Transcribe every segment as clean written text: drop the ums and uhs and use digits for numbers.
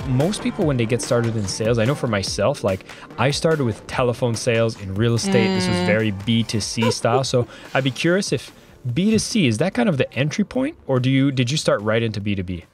most people, when they get started in sales, I know for myself, like I started with telephone sales in real estate. This was very B2C style. So I'd be curious if B2C, is that kind of the entry point, or did you start right into B2B?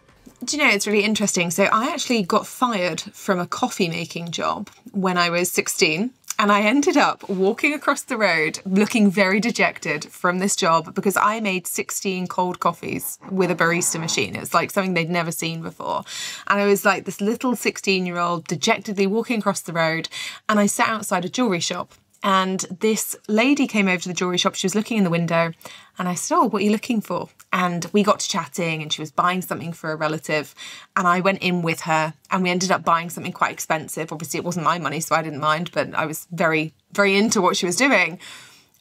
Do you know, it's really interesting. So I actually got fired from a coffee making job when I was 16. And I ended up walking across the road looking very dejected from this job because I made 16 cold coffees with a barista machine. It was like something they'd never seen before. And I was like this little 16-year-old dejectedly walking across the road, and I sat outside a jewellery shop. And this lady came over to the jewellery shop. She was looking in the window, and I said, "Oh, what are you looking for?" And we got to chatting, and she was buying something for a relative. And I went in with her, and we ended up buying something quite expensive. Obviously, it wasn't my money, so I didn't mind, but I was very, very into what she was doing.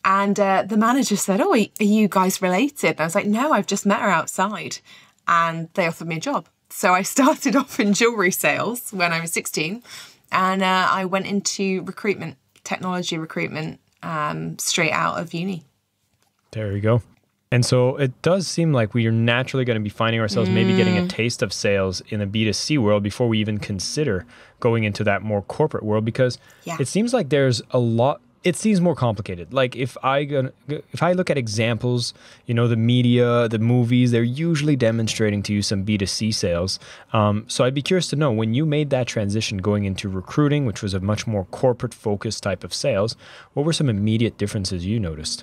And the manager said, "Oh, are you guys related?" And I was like, "No, I've just met her outside." And they offered me a job. So I started off in jewellery sales when I was 16, and I went into recruitment. Technology recruitment straight out of uni. There you go. And so it does seem like we are naturally going to be finding ourselves maybe getting a taste of sales in the B2C world before we even consider going into that more corporate world, because it seems like there's a lot. It seems more complicated. Like if I look at examples, you know, the media, the movies, they're usually demonstrating to you some B2C sales. So I'd be curious to know, when you made that transition going into recruiting, which was a much more corporate focused type of sales, what were some immediate differences you noticed?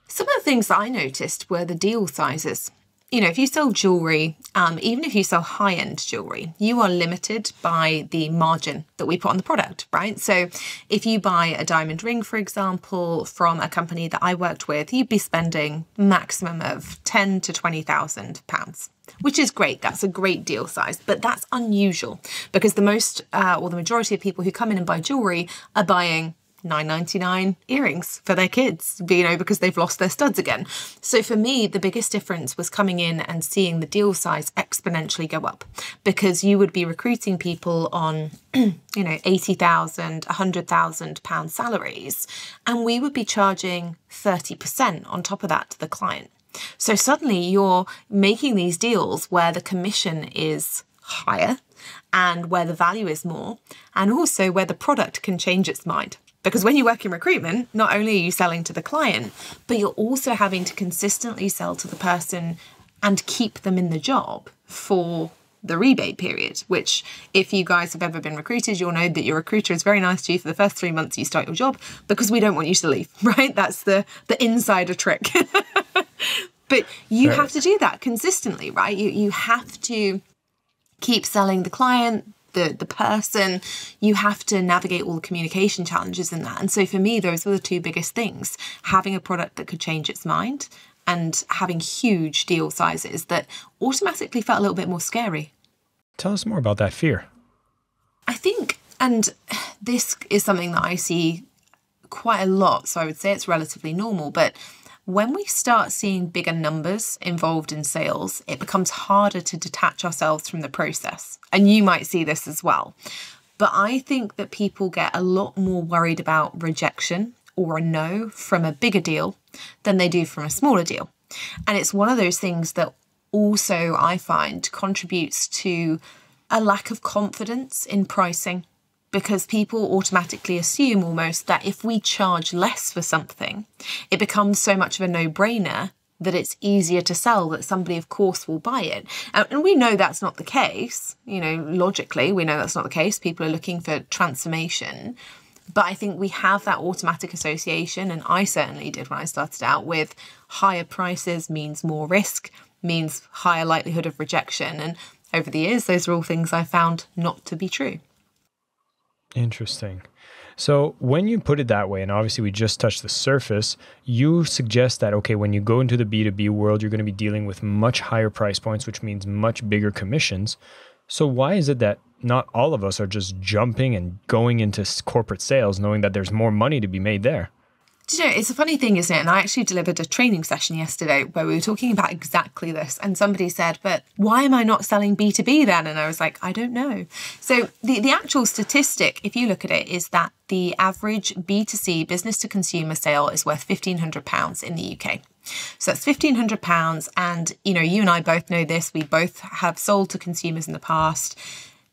Some of the things that I noticed were the deal sizes. You know, if you sell jewellery, even if you sell high-end jewellery, you are limited by the margin that we put on the product, right? So if you buy a diamond ring, for example, from a company that I worked with, you'd be spending maximum of £10,000 to £20,000, which is great. That's a great deal size, but that's unusual because the majority of people who come in and buy jewellery are buying $9.99 earrings for their kids, you know, because they've lost their studs again. So for me, the biggest difference was coming in and seeing the deal size exponentially go up, because you would be recruiting people on, you know, £80,000, £100,000 salaries, and we would be charging 30% on top of that to the client. So suddenly you're making these deals where the commission is higher and where the value is more, and also where the product can change its mind. Because when you work in recruitment, not only are you selling to the client, but you're also having to consistently sell to the person and keep them in the job for the rebate period, which if you guys have ever been recruited, you'll know that your recruiter is very nice to you for the first 3 months you start your job, because we don't want you to leave, right? That's the insider trick. But you have to do that consistently, right? You have to keep selling the client, the person. You have to navigate all the communication challenges in that. And so for me, those were the two biggest things: having a product that could change its mind and having huge deal sizes that automatically felt a little bit more scary. Tell us more about that fear. I think, and this is something that I see quite a lot, so I would say it's relatively normal, but when we start seeing bigger numbers involved in sales, it becomes harder to detach ourselves from the process. And you might see this as well. But I think that people get a lot more worried about rejection or a no from a bigger deal than they do from a smaller deal. And it's one of those things that also I find contributes to a lack of confidence in pricing, because people automatically assume almost that if we charge less for something, it becomes so much of a no-brainer that it's easier to sell, that somebody, of course, will buy it. And we know that's not the case. You know, logically, we know that's not the case. People are looking for transformation. But I think we have that automatic association, and I certainly did when I started out, with higher prices means more risk, means higher likelihood of rejection. And over the years, those are all things I found not to be true. Interesting. So when you put it that way, and obviously we just touched the surface, you suggest that, okay, when you go into the B2B world, you're going to be dealing with much higher price points, which means much bigger commissions. So why is it that not all of us are just jumping and going into corporate sales, knowing that there's more money to be made there? Do you know, it's a funny thing, isn't it? And I actually delivered a training session yesterday where we were talking about exactly this. And somebody said, but why am I not selling B2B then? And I was like, I don't know. So the actual statistic, if you look at it, is that the average B2C, business to consumer sale, is worth £1,500 in the UK. So that's £1,500. And, you know, you and I both know this. We both have sold to consumers in the past.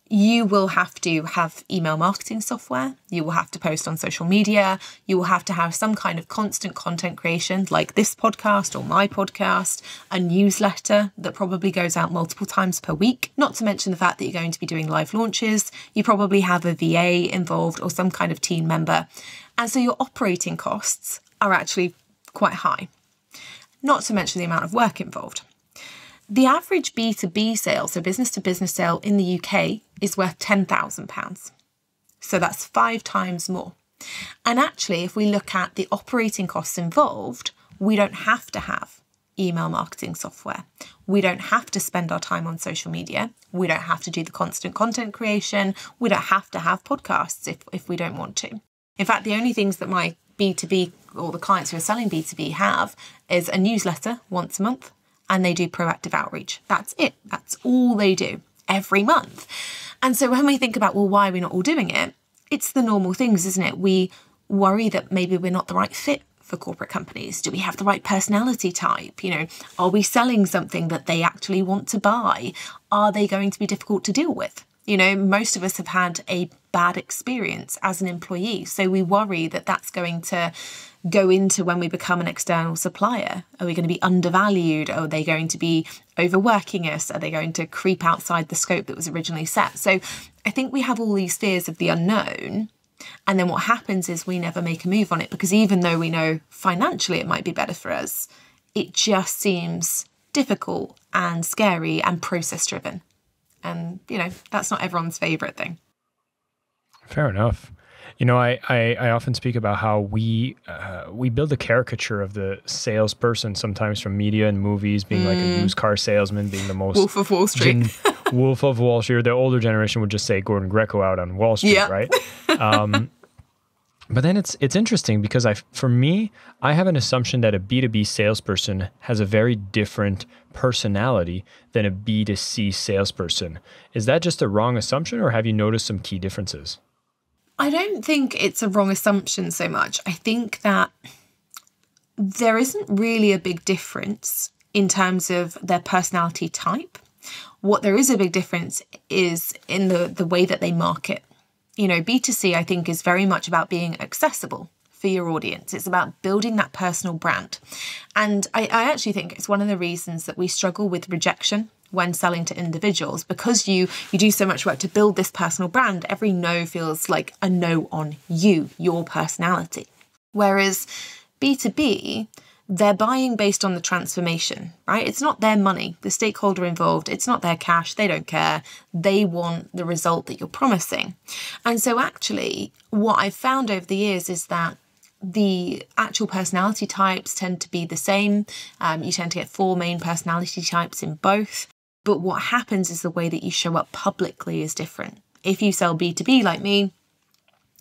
you will have to have email marketing software. You will have to post on social media. You will have to have some kind of constant content creation like this podcast or my podcast, a newsletter that probably goes out multiple times per week, not to mention the fact that you're going to be doing live launches. You probably have a VA involved or some kind of team member. And so your operating costs are actually quite high, not to mention the amount of work involved. The average B2B sale, so business to business sale in the UK, is worth £10,000. So that's 5 times more. And actually, if we look at the operating costs involved, we don't have to have email marketing software. We don't have to spend our time on social media. We don't have to do the constant content creation. We don't have to have podcasts if we don't want to. In fact, the only things that my B2B or the clients who are selling B2B have is a newsletter once a month, and they do proactive outreach. That's it. That's all they do every month. And so when we think about, well, why are we not all doing it? It's the normal things, isn't it? We worry that maybe we're not the right fit for corporate companies. Do we have the right personality type? Are we selling something that they actually want to buy? Are they going to be difficult to deal with? Most of us have had a bad experience as an employee. So we worry that that's going to go into when we become an external supplier. Are we going to be undervalued? Are they going to be overworking us? Are they going to creep outside the scope that was originally set? So I think we have all these fears of the unknown. And then what happens is we never make a move on it, because even though we know financially it might be better for us, it just seems difficult and scary and process driven. And, that's not everyone's favorite thing. Fair enough. I often speak about how we build a caricature of the salesperson sometimes from media and movies, being like a used car salesman, being the most Wolf of Wall Street. Wolf of Wall Street. The older generation would just say Gordon Gekko out on Wall Street, right? But then it's interesting because for me, I have an assumption that a B2B salesperson has a very different personality than a B2C salesperson. Is that just a wrong assumption, or have you noticed some key differences? I don't think it's a wrong assumption so much. I think that there isn't really a big difference in terms of their personality type. What there is a big difference is in the way that they market. B2C, I think, is very much about being accessible for your audience. It's about building that personal brand. And I actually think it's one of the reasons that we struggle with rejection when selling to individuals, because you do so much work to build this personal brand. Every no feels like a no on you, your personality. Whereas B2B, they're buying based on the transformation, right? It's not their money, the stakeholder involved. It's not their cash. They don't care. They want the result that you're promising. And so actually what I've found over the years is that the actual personality types tend to be the same. You tend to get 4 main personality types in both. But what happens is the way that you show up publicly is different. If you sell B2B like me,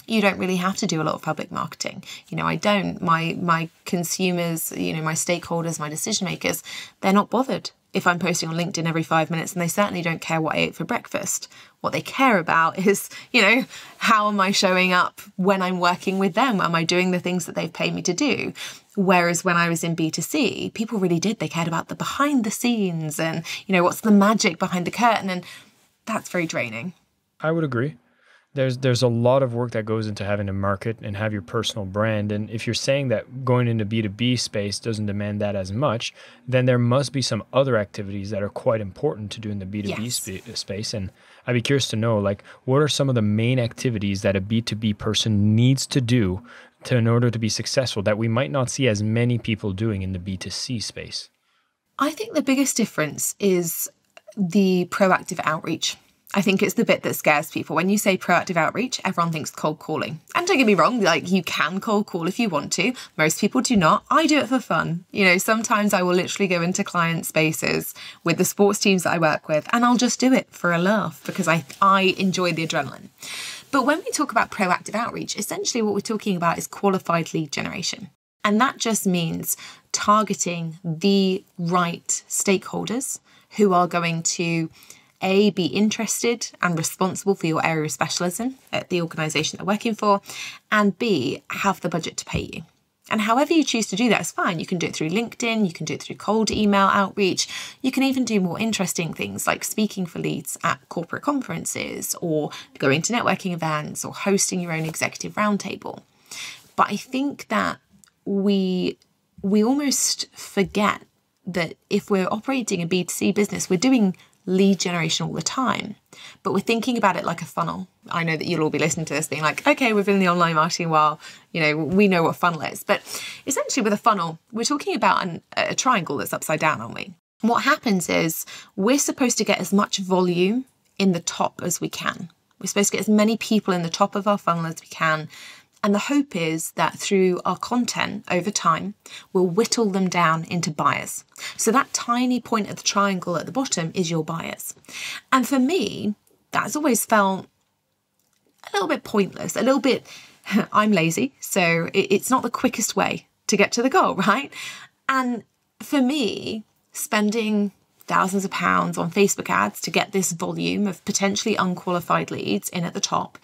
you don't really have to do a lot of public marketing. I don't. My consumers, my stakeholders, my decision makers, they're not bothered if I'm posting on LinkedIn every 5 minutes, and they certainly don't care what I ate for breakfast. What they care about is, how am I showing up when I'm working with them? Am I doing the things that they've paid me to do? Whereas when I was in B2C, people really did. They cared about the behind the scenes and, what's the magic behind the curtain. And that's very draining. I would agree. There's a lot of work that goes into having a market and have your personal brand. And if you're saying that going into B2B space doesn't demand that as much, then there must be some other activities that are quite important to do in the B2B space. And I'd be curious to know, what are some of the main activities that a B2B person needs to do in order to be successful that we might not see as many people doing in the B2C space? I think the biggest difference is the proactive outreach. I think it's the bit that scares people. When you say proactive outreach, everyone thinks cold calling. And don't get me wrong, you can cold call if you want to. Most people do not. I do it for fun. Sometimes I will literally go into client spaces with the sports teams that I work with, and I'll just do it for a laugh because I enjoy the adrenaline. But when we talk about proactive outreach, essentially what we're talking about is qualified lead generation. And that just means targeting the right stakeholders who are going to A, be interested and responsible for your area of specialism at the organisation they're working for, and B, have the budget to pay you. And however you choose to do that is fine. You can do it through LinkedIn, you can do it through cold email outreach. You can even do more interesting things like speaking for leads at corporate conferences or going to networking events or hosting your own executive roundtable. But I think that we almost forget that if we're operating a B2C business, we're doing lead generation all the time, but we're thinking about it like a funnel. I know that you'll all be listening to this being like, okay, we've been in the online marketing while, we know what funnel is. But essentially with a funnel, we're talking about a triangle that's upside down, aren't we? And what happens is we're supposed to get as much volume in the top as we can. We're supposed to get as many people in the top of our funnel as we can. And the hope is that through our content over time, we'll whittle them down into buyers. So that tiny point at the triangle at the bottom is your buyers. And for me, that's always felt a little bit pointless, a little bit, I'm lazy, so it's not the quickest way to get to the goal, right? And for me, spending thousands of pounds on Facebook ads to get this volume of potentially unqualified leads in at the top,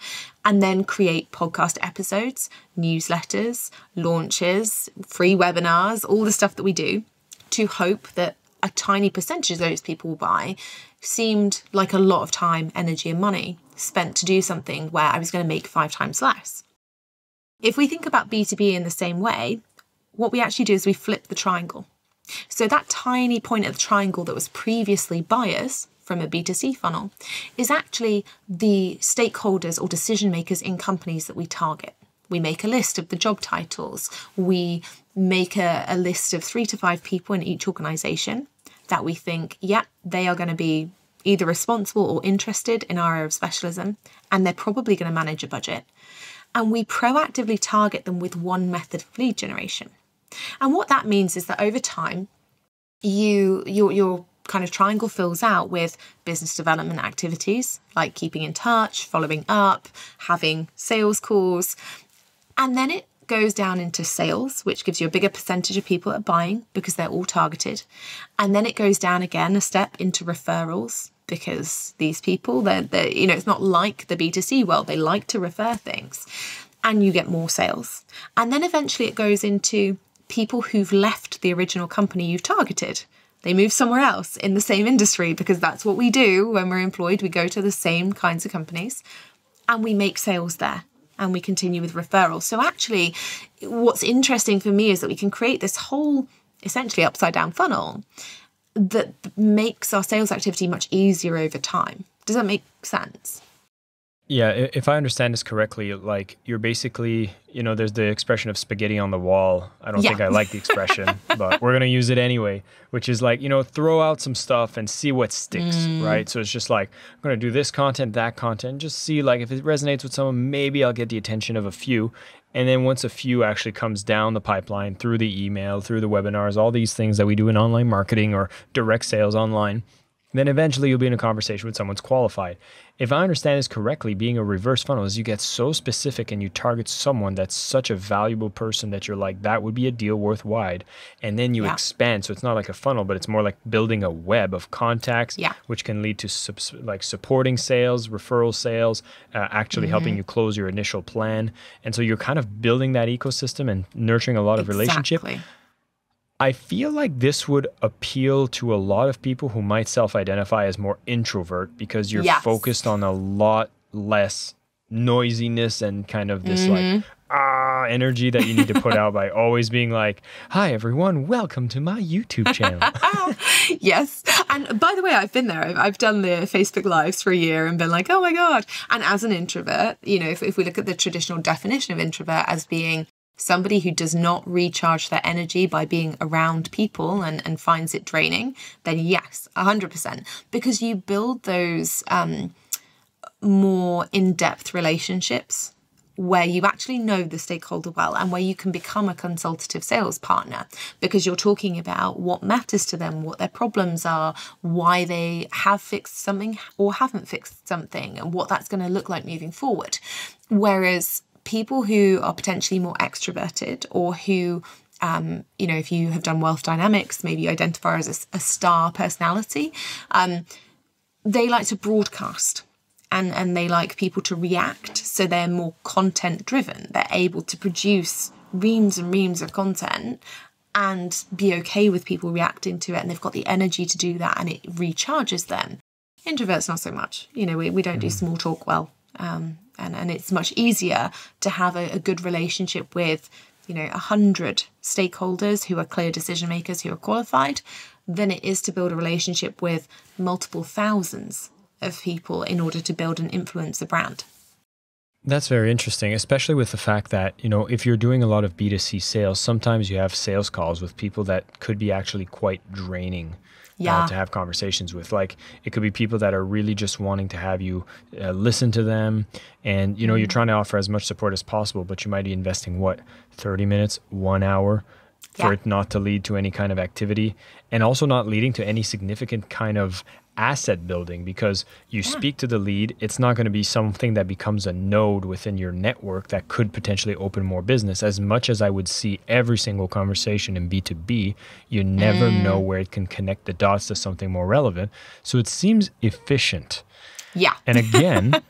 and then create podcast episodes, newsletters, launches, free webinars, all the stuff that we do to hope that a tiny percentage of those people will buy, seemed like a lot of time, energy and money spent to do something where I was going to make 5 times less. If we think about B2B in the same way, what we actually do is we flip the triangle. So that tiny point of the triangle that was previously buyers from a B2C funnel is actually the stakeholders or decision makers in companies that we target. We make a list of the job titles. We make a list of 3 to 5 people in each organization that we think, they are going to be either responsible or interested in our area of specialism, and they're probably going to manage a budget. And we proactively target them with one method of lead generation. And what that means is that over time, your kind of triangle fills out with business development activities like keeping in touch, following up, having sales calls, and then it goes down into sales, which gives you a bigger percentage of people that are buying because they're all targeted. And then it goes down again a step into referrals because these people, they're it's not like the B2C world. They like to refer things and you get more sales. And then eventually it goes into people who've left the original company you've targeted. They move somewhere else in the same industry because that's what we do when we're employed. We go to the same kinds of companies and we make sales there and we continue with referrals. So actually, what's interesting for me is that we can create this whole essentially upside down funnel that makes our sales activity much easier over time. Does that make sense? Yeah, if I understand this correctly, like you're basically, there's the expression of spaghetti on the wall. I don't think I like the expression, but we're going to use it anyway, which is like, throw out some stuff and see what sticks, right? So it's just like, I'm going to do this content, that content, just see like if it resonates with someone, maybe I'll get the attention of a few. And then once a few actually comes down the pipeline through the email, through the webinars, all these things that we do in online marketing or direct sales online, then eventually you'll be in a conversation with someone who's qualified. If I understand this correctly, being a reverse funnel is you get so specific and you target someone that's such a valuable person that you're like, that would be a deal worthwhile. And then you expand. So it's not like a funnel, but it's more like building a web of contacts, which can lead to supporting sales, referral sales, actually helping you close your initial plan. And so you're kind of building that ecosystem and nurturing a lot of relationship. I feel like this would appeal to a lot of people who might self-identify as more introvert because you're focused on a lot less noisiness and kind of this like energy that you need to put out by always being like, hi everyone, welcome to my YouTube channel. Yes. And by the way, I've been there. I've done the Facebook Lives for a year and been like, oh my God. And as an introvert, if we look at the traditional definition of introvert as being somebody who does not recharge their energy by being around people and finds it draining, then yes, 100%. Because you build those more in-depth relationships where you actually know the stakeholder well and where you can become a consultative sales partner because you're talking about what matters to them, what their problems are, why they have fixed something or haven't fixed something, and what that's going to look like moving forward. Whereas people who are potentially more extroverted or who, if you have done wealth dynamics, maybe you identify as a star personality, they like to broadcast and they like people to react. So they're more content driven. They're able to produce reams and reams of content and be okay with people reacting to it, and they've got the energy to do that and it recharges them. Introverts, not so much. You know, we don't do small talk well. And it's much easier to have a good relationship with, 100 stakeholders who are clear decision makers, who are qualified, than it is to build a relationship with multiple thousands of people in order to build and influence a brand. That's very interesting, especially with the fact that, if you're doing a lot of B2C sales, sometimes you have sales calls with people that could be actually quite draining to have conversations with. Like, it could be people that are really just wanting to have you listen to them. And, you're trying to offer as much support as possible, but you might be investing, 30 minutes, 1 hour for it not to lead to any kind of activity, and also not leading to any significant kind of asset building, because you speak to the lead. It's not going to be something that becomes a node within your network that could potentially open more business. As much as I would see every single conversation in B2B, you never know where it can connect the dots to something more relevant. So it seems efficient. Yeah. And again,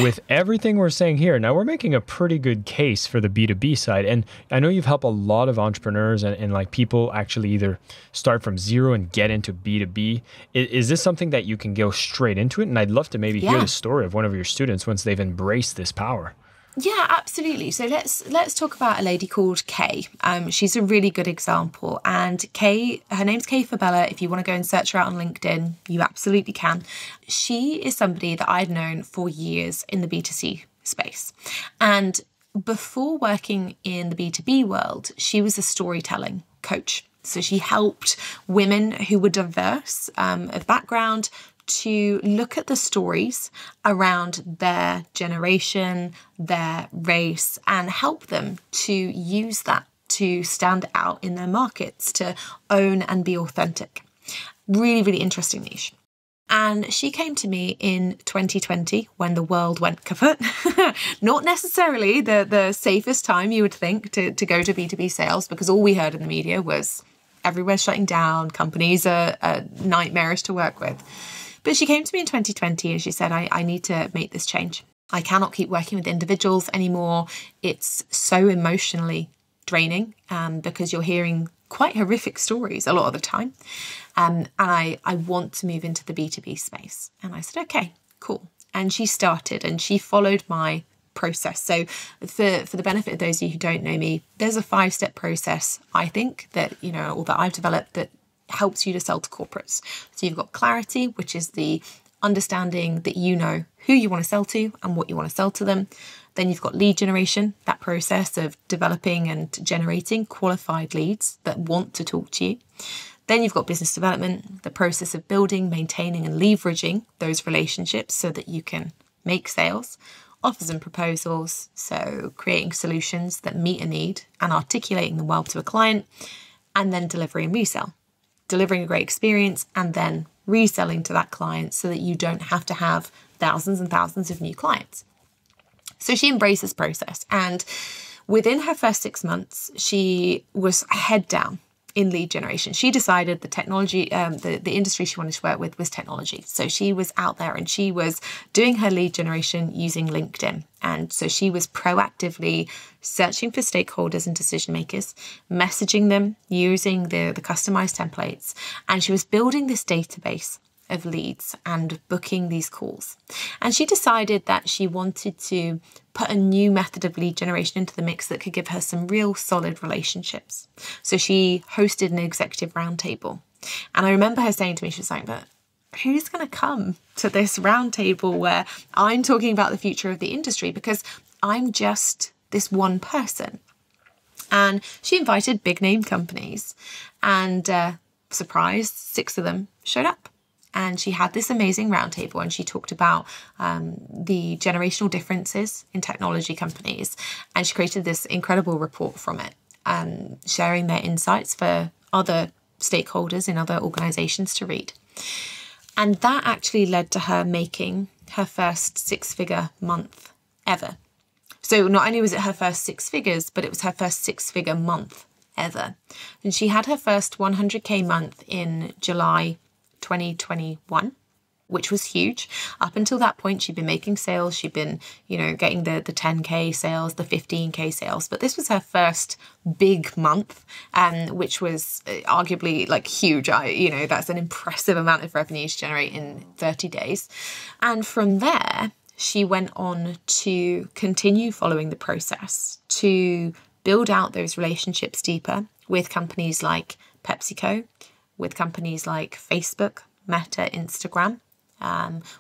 with everything we're saying here, now we're making a pretty good case for the B2B side. And I know you've helped a lot of entrepreneurs and like people actually either start from zero and get into B2B. Is this something that you can go straight into it? And I'd love to maybe hear the story of one of your students once they've embraced this power. Yeah, absolutely. So let's talk about a lady called Kay. She's a really good example. And Kay, her name's Kay Fabella. If you want to go and search her out on LinkedIn, you absolutely can. She is somebody that I've known for years in the B2C space. And before working in the B2B world, she was a storytelling coach. So she helped women who were diverse of background to look at the stories around their generation, their race, and help them to use that to stand out in their markets, to own and be authentic. Really, really interesting niche. And she came to me in 2020 when the world went kaput. Not necessarily the safest time you would think to go to B2B sales, because all we heard in the media was everywhere's shutting down, companies are nightmarish to work with. But she came to me in 2020 and she said, I need to make this change. I cannot keep working with individuals anymore. It's so emotionally draining because you're hearing quite horrific stories a lot of the time. And I want to move into the B2B space. And I said, okay, cool. And she started and she followed my process. So for the benefit of those of you who don't know me, there's a 5-step process, I think, that, or that I've developed that helps you to sell to corporates. So you've got clarity, which is the understanding that you know who you want to sell to and what you want to sell to them. Then you've got lead generation, that process of developing and generating qualified leads that want to talk to you. Then you've got business development, the process of building, maintaining and leveraging those relationships so that you can make sales. Offers and proposals, so creating solutions that meet a need and articulating them well to a client. And then delivery and resell. Delivering a great experience and then reselling to that client so that you don't have to have thousands and thousands of new clients. So she embraced this process, and within her first 6 months, she was head down in lead generation. She decided the technology, the industry she wanted to work with was technology. So she was out there and she was doing her lead generation using LinkedIn. And so she was proactively searching for stakeholders and decision makers, messaging them using the customized templates. And she was building this database of leads and booking these calls. And she decided that she wanted to put a new method of lead generation into the mix that could give her some real solid relationships. So she hosted an executive roundtable. And I remember her saying to me, she was like, but who's going to come to this roundtable where I'm talking about the future of the industry, because I'm just this one person? And she invited big name companies, and surprise, 6 of them showed up. And she had this amazing roundtable and she talked about the generational differences in technology companies. And she created this incredible report from it, sharing their insights for other stakeholders in other organizations to read. And that actually led to her making her first 6-figure month ever. So not only was it her first 6 figures, but it was her first 6-figure month ever. And she had her first 100K month in July 2021. which was huge. Up until that point, she'd been making sales. She'd been, getting the 10K sales, the 15K sales. But this was her first big month, which was arguably like huge. That's an impressive amount of revenue to generate in 30 days. And from there, she went on to continue following the process to build out those relationships deeper with companies like PepsiCo, with companies like Facebook, Meta, Instagram,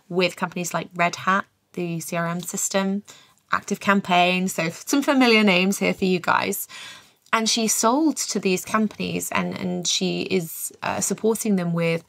with companies like Red Hat, the CRM system, ActiveCampaign. So some familiar names here for you guys. And she sold to these companies and she is supporting them with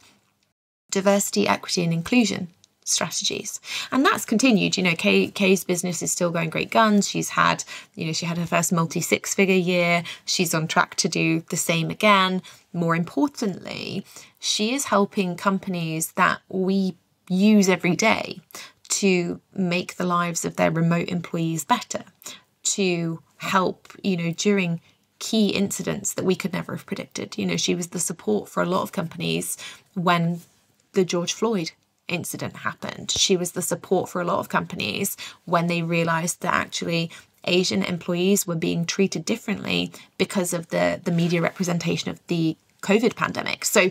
diversity, equity, and inclusion strategies. And that's continued. Kay's business is still going great guns. She's had, she had her first multi-six-figure year. She's on track to do the same again. More importantly, she is helping companies that we use every day to make the lives of their remote employees better, to help, during key incidents that we could never have predicted. She was the support for a lot of companies when the George Floyd incident happened. She was the support for a lot of companies when they realized that actually Asian employees were being treated differently because of the media representation of the COVID pandemic. So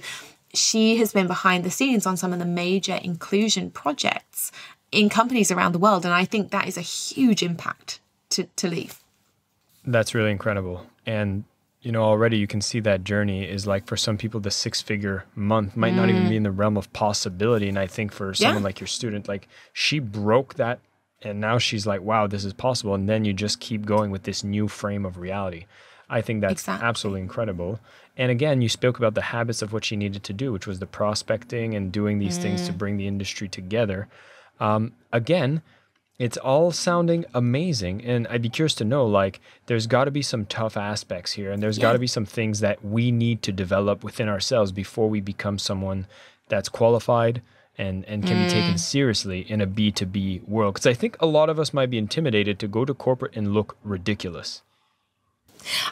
she has been behind the scenes on some of the major inclusion projects in companies around the world. And I think that is a huge impact to leave. That's really incredible. And already you can see that journey is like, for some people, the 6-figure month might not even be in the realm of possibility. And I think for someone like your student, like, she broke that and now she's like, wow, this is possible. And then you just keep going with this new frame of reality. I think that's absolutely incredible. And again, you spoke about the habits of what she needed to do, which was the prospecting and doing these things to bring the industry together. Again, it's all sounding amazing. And I'd be curious to know, like, there's got to be some tough aspects here. And there's got to be some things that we need to develop within ourselves before we become someone that's qualified and can be taken seriously in a B2B world. Because I think a lot of us might be intimidated to go to corporate and look ridiculous.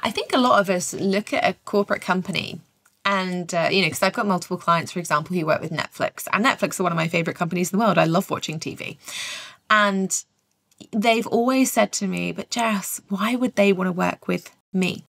I think a lot of us look at a corporate company and, because I've got multiple clients, for example, who work with Netflix. And Netflix are one of my favorite companies in the world. I love watching TV. And they've always said to me, but Jess, why would they want to work with me?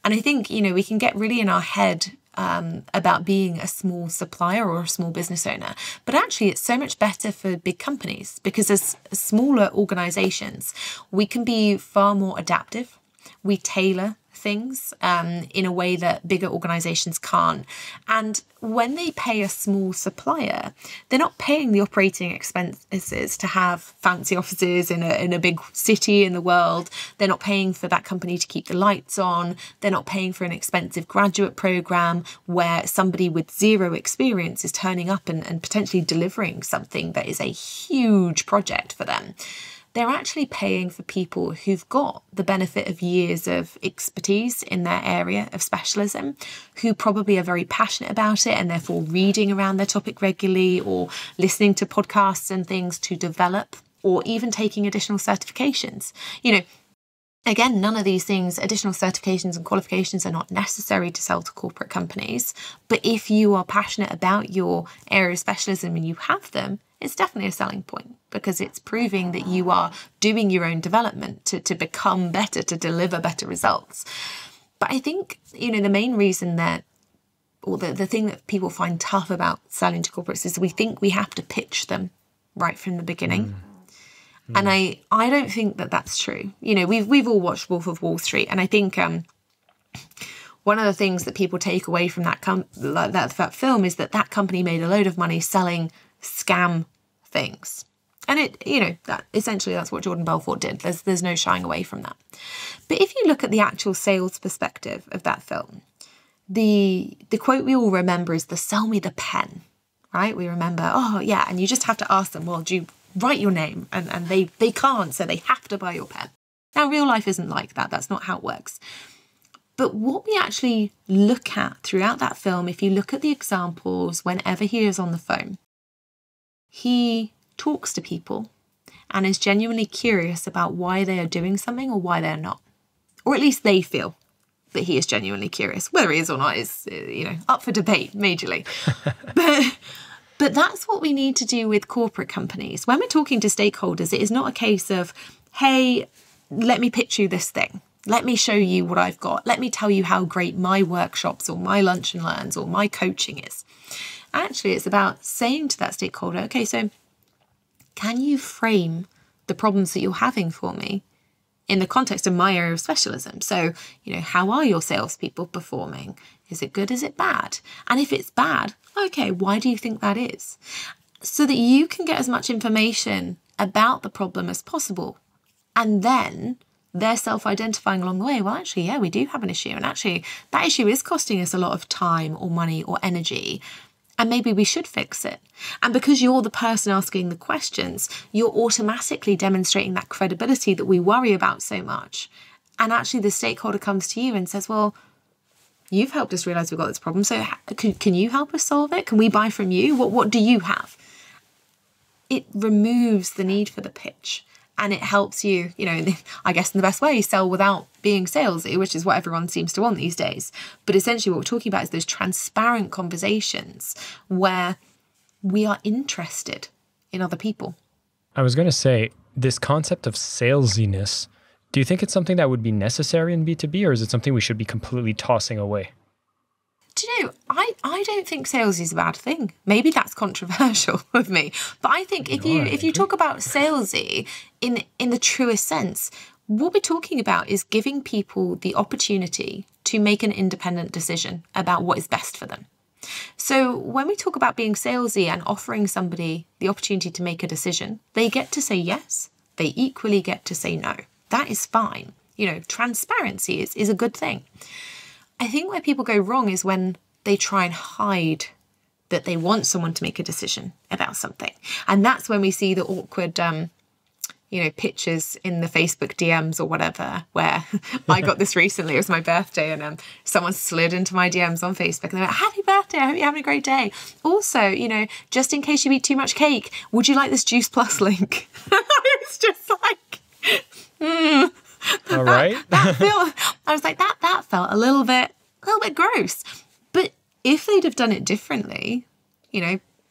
And I think, we can get really in our head about being a small supplier or a small business owner. But actually, it's so much better for big companies because as smaller organizations, we can be far more adaptive. We tailor things in a way that bigger organizations can't. And when they pay a small supplier, they're not paying the operating expenses to have fancy offices in a big city in the world. They're not paying for that company to keep the lights on. They're not paying for an expensive graduate program where somebody with zero experience is turning up and potentially delivering something that is a huge project for them. They're actually paying for people who've got the benefit of years of expertise in their area of specialism, who probably are very passionate about it and therefore reading around their topic regularly or listening to podcasts and things to develop, or even taking additional certifications. Again, none of these things, additional certifications and qualifications, are not necessary to sell to corporate companies. But if you are passionate about your area of specialism and you have them, it's definitely a selling point because it's proving that you are doing your own development to become better, to deliver better results. But I think, the main reason that, or the thing that people find tough about selling to corporates is we think we have to pitch them right from the beginning. And I don't think that that's true. We've all watched Wolf of Wall Street, and I think one of the things that people take away from that film is that company made a load of money selling scam things. And that essentially that's what Jordan Belfort did. There's no shying away from that. But if you look at the actual sales perspective of that film, the quote we all remember is the "sell me the pen," right? We remember, oh yeah, and you just have to ask them, well, do you write your name? And they can't, so they have to buy your pen. Now, real life isn't like that. That's not how it works. But what we actually look at throughout that film, if you look at the examples, whenever he is on the phone, he talks to people and is genuinely curious about why they are doing something or why they're not. Or at least they feel that he is genuinely curious. Whether he is or not is, up for debate majorly. But that's what we need to do with corporate companies. When we're talking to stakeholders, it is not a case of, hey, let me pitch you this thing. Let me show you what I've got. Let me tell you how great my workshops or my lunch and learns or my coaching is. Actually, it's about saying to that stakeholder, okay, so can you frame the problems that you're having for me in the context of my area of specialism? So, how are your salespeople performing? Is it good? Is it bad? And if it's bad, okay, why do you think that is? So that you can get as much information about the problem as possible. And then they're self-identifying along the way. Well, actually, yeah, we do have an issue. And actually, that issue is costing us a lot of time or money or energy. And maybe we should fix it. And because you're the person asking the questions, you're automatically demonstrating that credibility that we worry about so much. And actually the stakeholder comes to you and says, well, you've helped us realize we've got this problem. So can you help us solve it? Can we buy from you? What do you have? It removes the need for the pitch. And it helps you, I guess in the best way, sell without being salesy, which is what everyone seems to want these days. But essentially what we're talking about is those transparent conversations where we are interested in other people. I was going to say, this concept of salesiness, do you think it's something that would be necessary in B2B, or is it something we should be completely tossing away? Do you know, I don't think sales is a bad thing. Maybe that's controversial of me. But I think if you talk about salesy in the truest sense, what we're talking about is giving people the opportunity to make an independent decision about what is best for them. So when we talk about being salesy and offering somebody the opportunity to make a decision, they get to say yes. They equally get to say no. That is fine. Transparency is a good thing. I think where people go wrong is when they try and hide that they want someone to make a decision about something. And that's when we see the awkward, pictures in the Facebook DMs or whatever, where I got this recently. It was my birthday and someone slid into my DMs on Facebook and they were like, happy birthday, I hope you're having a great day. Also, just in case you eat too much cake, would you like this Juice Plus link? I was just like, All right. I was like, that felt a little bit gross. But if they'd have done it differently,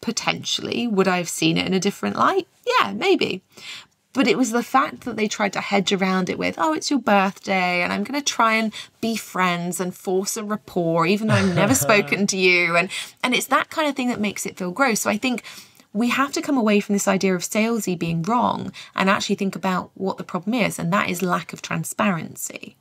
potentially, would I have seen it in a different light? Yeah, maybe. But it was the fact that they tried to hedge around it with, oh, it's your birthday and I'm going to try and be friends and force a rapport, even though I've never spoken to you. And it's that kind of thing that makes it feel gross. So I think we have to come away from this idea of salesy being wrong and actually think about what the problem is. And that is lack of transparency.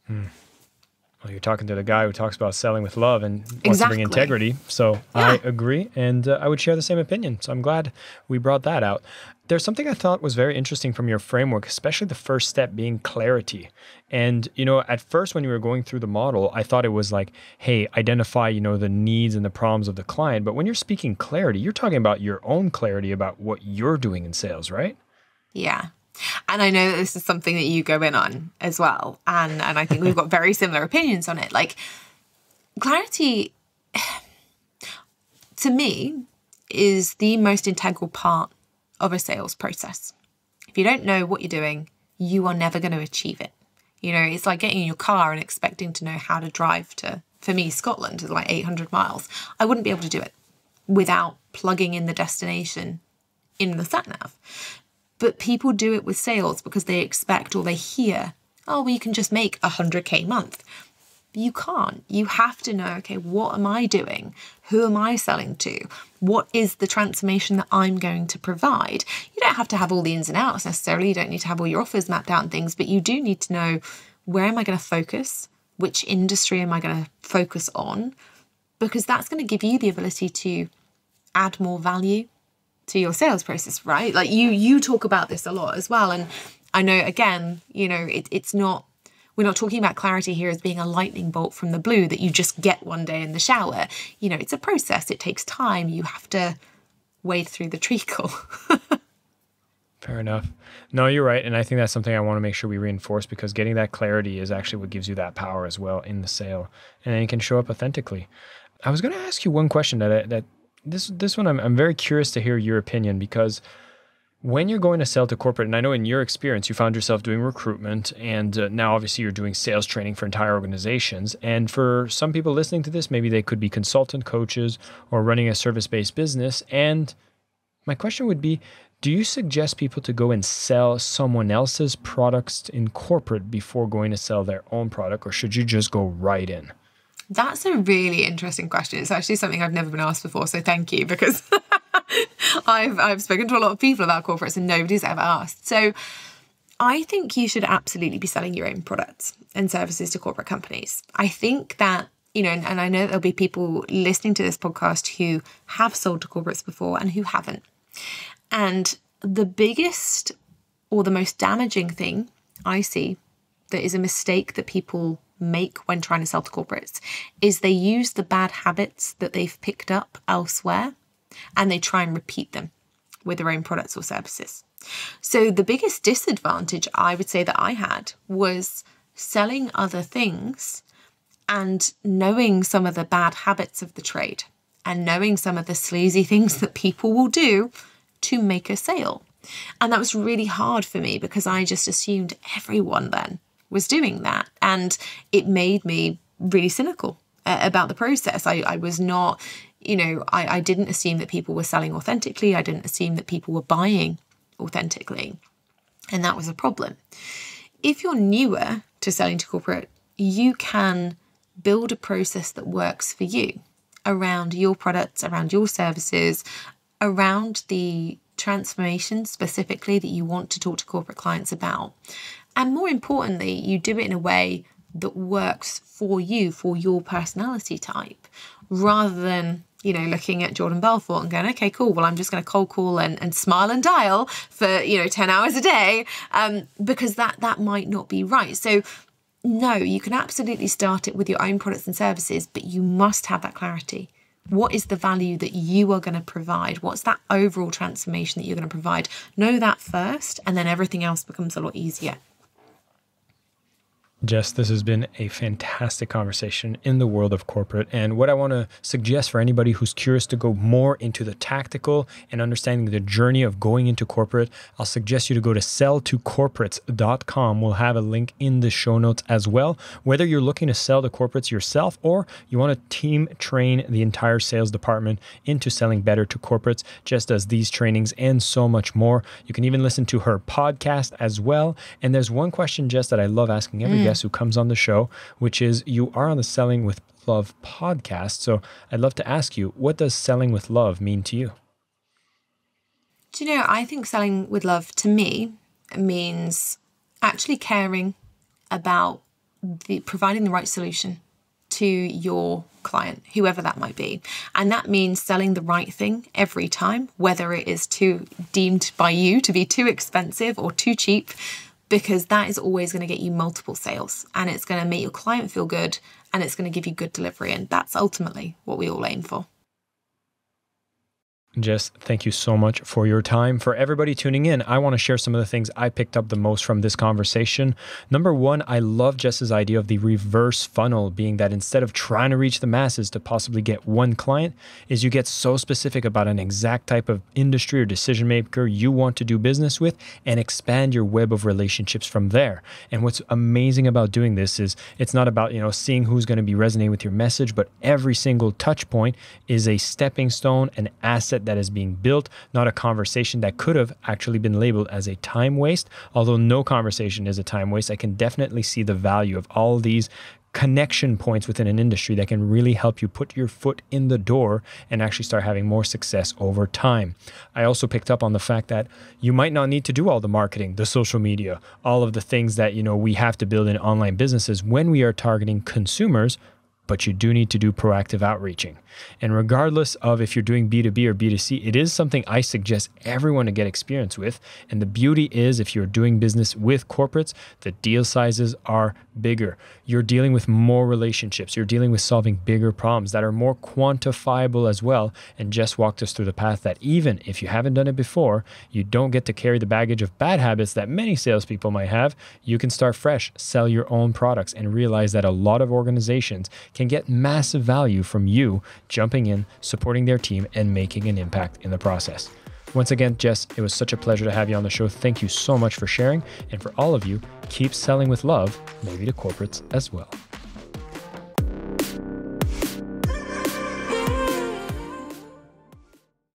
Well, you're talking to the guy who talks about selling with love and wants to bring integrity. So yeah. I agree. And I would share the same opinion. So I'm glad we brought that out. There's something I thought was very interesting from your framework, especially the first step being clarity. And, at first when you were going through the model, I thought it was like, hey, identify, the needs and the problems of the client. But when you're speaking clarity, you're talking about your own clarity about what you're doing in sales, right? Yeah. And I know that this is something that you go in on as well. And I think we've got very similar opinions on it. Like, clarity, to me, is the most integral part of a sales process. If you don't know what you're doing, you are never going to achieve it. It's like getting in your car and expecting to know how to drive to, for me, Scotland is like 800 miles. I wouldn't be able to do it without plugging in the destination in the sat-nav. But people do it with sales because they expect or they hear, oh, well, you can just make 100K a month. You can't. You have to know, okay, what am I doing? Who am I selling to? What is the transformation that I'm going to provide? You don't have to have all the ins and outs necessarily. You don't need to have all your offers mapped out and things, but you do need to know, where am I going to focus? Which industry am I going to focus on? Because that's going to give you the ability to add more value to your sales process, right? Like you talk about this a lot as well. And I know, again, it's not, we're not talking about clarity here as being a lightning bolt from the blue that you just get one day in the shower. It's a process. It takes time. You have to wade through the treacle. Fair enough. No, you're right. And I think that's something I want to make sure we reinforce, because getting that clarity is actually what gives you that power as well in the sale. And then you can show up authentically. I was going to ask you one question that this one I'm very curious to hear your opinion, because When you're going to sell to corporate, and I know in your experience, you found yourself doing recruitment, and now obviously you're doing sales training for entire organizations. And for some people listening to this, maybe they could be consultant coaches or running a service-based business. And my question would be, do you suggest people to go and sell someone else's products in corporate before going to sell their own product, or should you just go right in? That's a really interesting question. It's actually something I've never been asked before, so thank you, because I've spoken to a lot of people about corporates and nobody's ever asked. So I think you should absolutely be selling your own products and services to corporate companies. I think that, and I know there'll be people listening to this podcast who have sold to corporates before and who haven't. And the biggest or the most damaging thing I see that is a mistake that people make when trying to sell to corporates is they use the bad habits that they've picked up elsewhere and they try and repeat them with their own products or services. So the biggest disadvantage I would say that I had was selling other things and knowing some of the bad habits of the trade and knowing some of the sleazy things that people will do to make a sale. And that was really hard for me because I just assumed everyone then was doing that. And it made me really cynical about the process. I was not, I didn't assume that people were selling authentically. I didn't assume that people were buying authentically. And that was a problem. If you're newer to selling to corporate, you can build a process that works for you around your products, around your services, around the transformation specifically that you want to talk to corporate clients about. And more importantly, you do it in a way that works for you, for your personality type, rather than, looking at Jordan Belfort and going, okay, cool, well, I'm just going to cold call and smile and dial for, 10 hours a day, because that might not be right. So no, you can absolutely start it with your own products and services, but you must have that clarity. What is the value that you are going to provide? What's that overall transformation that you're going to provide? Know that first, and then everything else becomes a lot easier. Jess, this has been a fantastic conversation in the world of corporate. And what I want to suggest for anybody who's curious to go more into the tactical and understanding the journey of going into corporate, I'll suggest you to go to selltocorporates.com. We'll have a link in the show notes as well. Whether you're looking to sell to corporates yourself or you want to team train the entire sales department into selling better to corporates, Jess does these trainings and so much more. You can even listen to her podcast as well. And there's one question, Jess, that I love asking every guest who comes on the show, which is, you are on the Selling with Love podcast. So I'd love to ask you, what does selling with love mean to you? Do you know, I think selling with love to me means actually caring about providing the right solution to your client, whoever that might be. And that means selling the right thing every time, whether it is deemed by you to be too expensive or too cheap, because that is always going to get you multiple sales and it's going to make your client feel good and it's going to give you good delivery. And that's ultimately what we all aim for. Jess, thank you so much for your time. For everybody tuning in, I want to share some of the things I picked up the most from this conversation. Number one, I love Jess's idea of the reverse funnel, being that instead of trying to reach the masses to possibly get one client, is you get so specific about an exact type of industry or decision maker you want to do business with and expand your web of relationships from there. And what's amazing about doing this is it's not about, seeing who's going to be resonating with your message, but every single touch point is a stepping stone, an asset that is being built, not a conversation that could have actually been labeled as a time waste. Although no conversation is a time waste, I can definitely see the value of all these connection points within an industry that can really help you put your foot in the door and actually start having more success over time. I also picked up on the fact that you might not need to do all the marketing, the social media, all of the things that, we have to build in online businesses when we are targeting consumers, but you do need to do proactive outreaching. And regardless of if you're doing B2B or B2C, it is something I suggest everyone to get experience with. And the beauty is, if you're doing business with corporates, the deal sizes are bigger. You're dealing with more relationships. You're dealing with solving bigger problems that are more quantifiable as well. And Jess walked us through the path that even if you haven't done it before, you don't get to carry the baggage of bad habits that many salespeople might have. You can start fresh, sell your own products, and realize that a lot of organizations can get massive value from you jumping in, supporting their team, and making an impact in the process. Once again, Jess, it was such a pleasure to have you on the show. Thank you so much for sharing. And for all of you, keep selling with love, maybe to corporates as well.